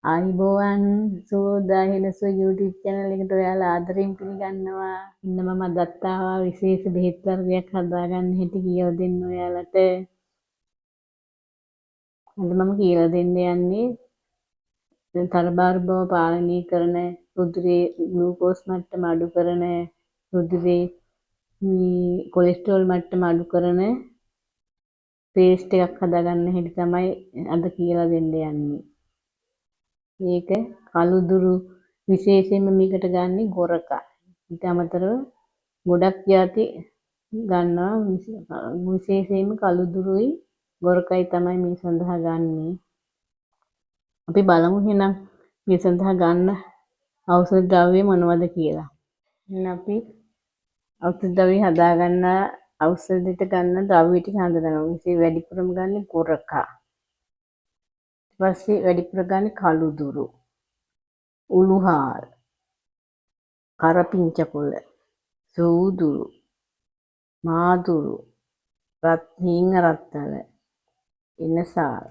ආයිබෝවන් සෝදාහෙනසෝ YouTube channel එකට ඔයාලා ආදරෙන් පිළිගන්නවා. ඉන්න මම අදත් ආවා විශේෂ බෙහෙත් වර්ගයක් හදාගන්න හැටි කියලා දෙන්න ඔයාලට. අද මම කියලා දෙන්න යන්නේ තරබාරු බව පාලනය කරන රුධිරයේ ග්ලූකෝස් මට්ටම අඩු කරන රුධිරයේ කොලෙස්ටරෝල් මට්ටම අඩු කරන පේස්ට් එකක් හදාගන්න හැටි තමයි අද කියලා දෙන්න යන්නේ. මේක කළුදුරු විශේෂයෙන්ම මේකට ගන්නේ ගොරකා. ඊට අමතරව ගොඩක් ಜಾති ගන්නවා විශේෂයෙන්ම කළුදුරුයි ගොරකයි තමයි මේ සඳහා ගන්නේ. අපි බලමු එහෙනම් මේ සඳහා ගන්න ඖෂධ ද්‍රව්‍ය මොනවද කියලා. එහෙනම් අපි ඖෂධ ද්‍රව්‍ය හදාගන්න ඖෂධයට ගන්න ද්‍රව්‍ය ටික හඳුනගමු. විශේෂ වැඩිපුරම ගන්නේ ගොරකා. ඊට පස්සේ වැඩිපුර ගන්නේ කළුදුරු. උළුහාල්, කරපිංචකොළ, සූදුරු, මාදුරු, හීං රත්තල, එනසාල්,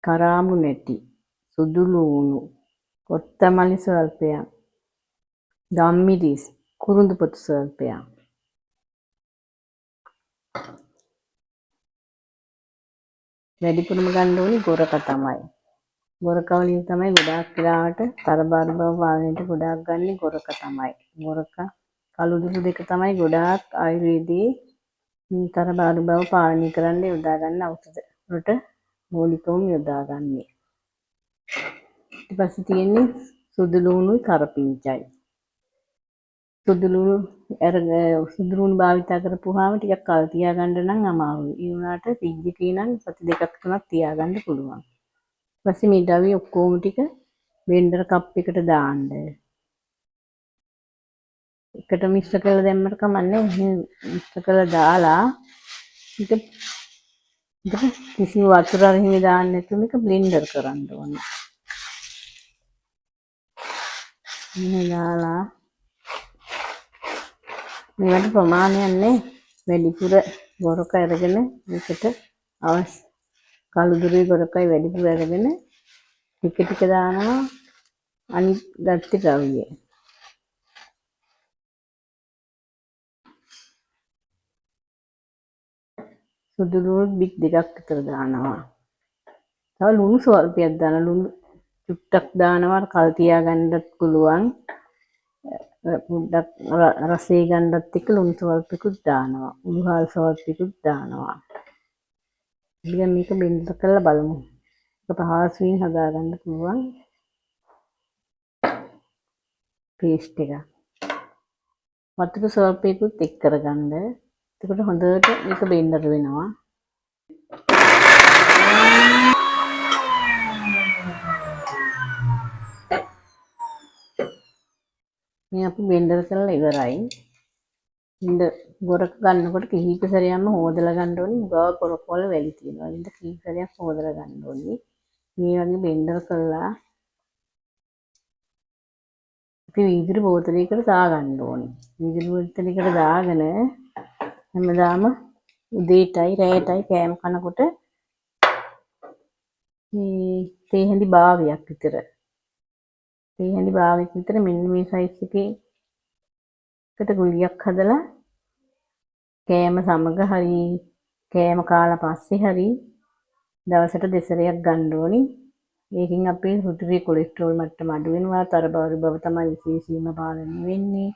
කරාඹු නැටි, සුදු ලූණු, කොත්තමල්ලි ස්වල්පයක්, ගම්මිරිස්, කුරුඳු පොතු ස්වල්පයක්. වැඩිපුරම ගන්න ඕනේ ගොරක තමයි. ගොරක වලින් තමයි ගොඩාක් වෙලාවට තරබාරු බව පාලනයට ගොඩාක් ගන්නේ ගොරක තමයි. ගොරක කළුදුරු දෙක තමයි ගොඩාක් ආයුර්වේදයේ තරබාරු බව පාලනය කරන්න යොදා ගන්න ඖෂධ වලට මූලිකවම යොදාගන්නේ. ඊට පස්සේ තියෙන්නේ සුදු ලූණුයි කරපිංචයි. සුදු ලූණු භාවිතා කරපුවාම ටිකක් කල් තියාගන්න නම් අමාරුයි. ඒ වුණාට ෆ්‍රිජ් එකේ නම් සති දෙකක් තුනක් තියාගන්න පුළුවන්. ඊට පස්සේ මේ ද්‍රව්‍ය ඔක්කොම ටික බ්ලෙන්ඩර් කප් එකට දාන්න. එකට මිශ්‍ර කරලා දැම්මට කමන්නේ. මිශ්‍ර කරලා දාලා ඊට කිසිම වතුර අරහිමි දාන්න නැතුව මේක බ්ලෙන්ඩර් කරන්න ඕනේ. මේ දාලා මේවට ප්‍රමාණයක් නැහැ. වැඩිපුර ගොරක අරගෙන මේකට අවශ්‍ය කළුදුරුයි ගොරකයි වැඩිපුර අරගෙන ටික ටික දානවා අනිත් ගත්ත ද්‍රව්‍ය. සුදු ලුණු බික් දෙකක් විතර දානවා. තව ලුණු ස්වල්පයක් දානවා. ලුණු චුට්ටක් දානවා කල් තියාගන්නත් පුළුවන්. පොඩ්ඩක් රසය ගන්නත් එක්ක ලුණු ස්වල්පිකුත් දානවා. උළුහාල් ස්වල්පිකුත් දානවා. ඉතින් මේක බෙන්ඩර් කරලා බලමු. ඒක පහසුවෙන් හදාගන්න පුළුවන් පේස්ට් එක. වතුර ස්වල්පිකුත් එක් කරගන්න. එතකොට හොඳට මේක බෙන්ඩර් වෙනවා. මේ අපි බෙන්ඩර් කරලා ඉවරයි. ඉන්න ගොරක ගන්නකොට කිහිප සැරයක්ම හොදලා ගන්න ඕනේ. ගාව ගොරක වල වැලි තියෙනවා. ඉන්න කිහිප සැරයක් හොදලා ගන්න ඕනේ. මේ වගේ බෙන්ඩර් කරලා අපි වීදුරු බෝතලයකට දාගන්න ඕනේ. වීදුරු බෝතලයකට දාගෙන හැමදාම උදේටයි රැයටයි කෑම කනකොට මේ තේ හැඳි භාගයක් විතර මෙන්න මේ සයිස් එකේ එකට ගුලියක් හදලා කෑම සමග හරි කෑම කාලා පස්සේ හරි දවසට දෙසරයක් ගන්න ඕනි. මේකෙන් අපේ රුධිරයේ කොලෙස්ටරෝල් මට්ටම අඩු වෙනවා. තරබාරු බව තමයි විශේෂයෙන්ම පාලනය වෙන්නේ.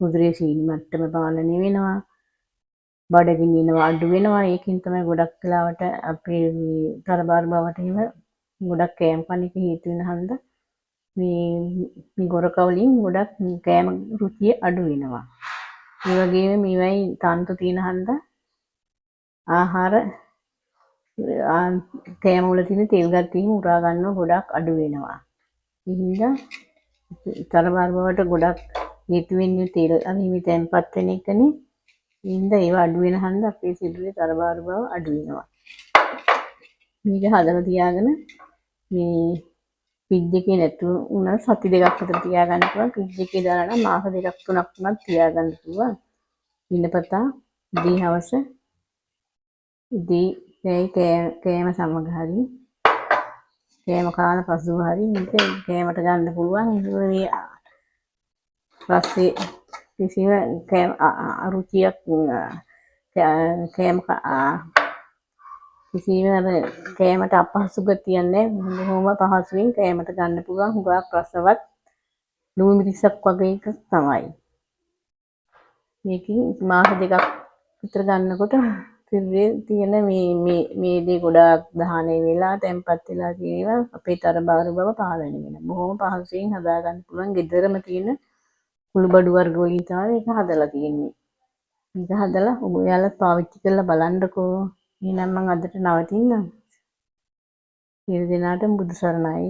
රුධිරයේ සීනි මට්ටම පාලනය වෙනවා. බඩගිනි එනවා අඩු වෙනවා. ඒකෙන් තමයි ගොඩක් වෙලාවට අපේ තරබාරු බවට එහෙම ගොඩක් කෑම කන එක හේතු වෙන හන්ද මේ ගොරක වලින් ගොඩක් කෑම රුචිය අඩු වෙනවා. ඒ වගේම මේවයි තන්තු තියෙන හන්ද ආහාර කෑම වල තියෙන තෙල් ගතියම උරා ගන්නව ගොඩක් අඩු වෙනවා. ඒ හින්දා තරබාරු බවට ගොඩක් හේතු වෙන්නේ තෙල් අනිමි තැම්පත් වෙන එකනේ. ඒ හින්දා ඒව අඩු වෙන හන්දා අපේ සිදුවේ තරබාරු බව අඩු වෙනවා. මේක හදලා තියාගෙන මේ ෆ්‍රිජ් එකේ නැතුව උනා සති දෙකක් විතර තියාගන්න පුළුවන්. ෆ්‍රිජ් එකේ දාලා නම් මාස දෙකක් තුනක් වුණත් තියාගන්න පුළුවන්. දිනපතා දී හවස ඉදී කෑම සමග හරි කෑම කාලා පසුව හරි මේක කෑමට ගන්න පුළුවන්. මේ රසයේ කිසිම රුචියක් කෑම කිසිම කෑමට අපහසු ගතියක් නැහැ. බොහොම පහසුවෙන් කෑමට ගන්න පුළුවන්. හුඟක් රසවත් ලුණු මිරිසක් වගේ එකක් තමයි. මේකෙන් මාස 2ක් විතර ගන්නකොට තිරේ තියෙන මේ දේ ගොඩාක් දහණය වෙලා තැම්පත් වෙලා තියෙනවා. අපේ තරබාරු බව පාලනය වෙනවා. බොහොම පහසුවෙන් හදා ගන්න පුළුවන්. ගෙදරම තියෙන කුළු බඩු වර්ග වලින් තමයි මේක හදලා තියෙන්නේ. මේක හදලා ඔයාලා පාවිච්චි කරලා බලන්නකෝ. එහෙනම් මම අදට නවතින්නම්. සියලු දෙනාටම බුදු සරණයි.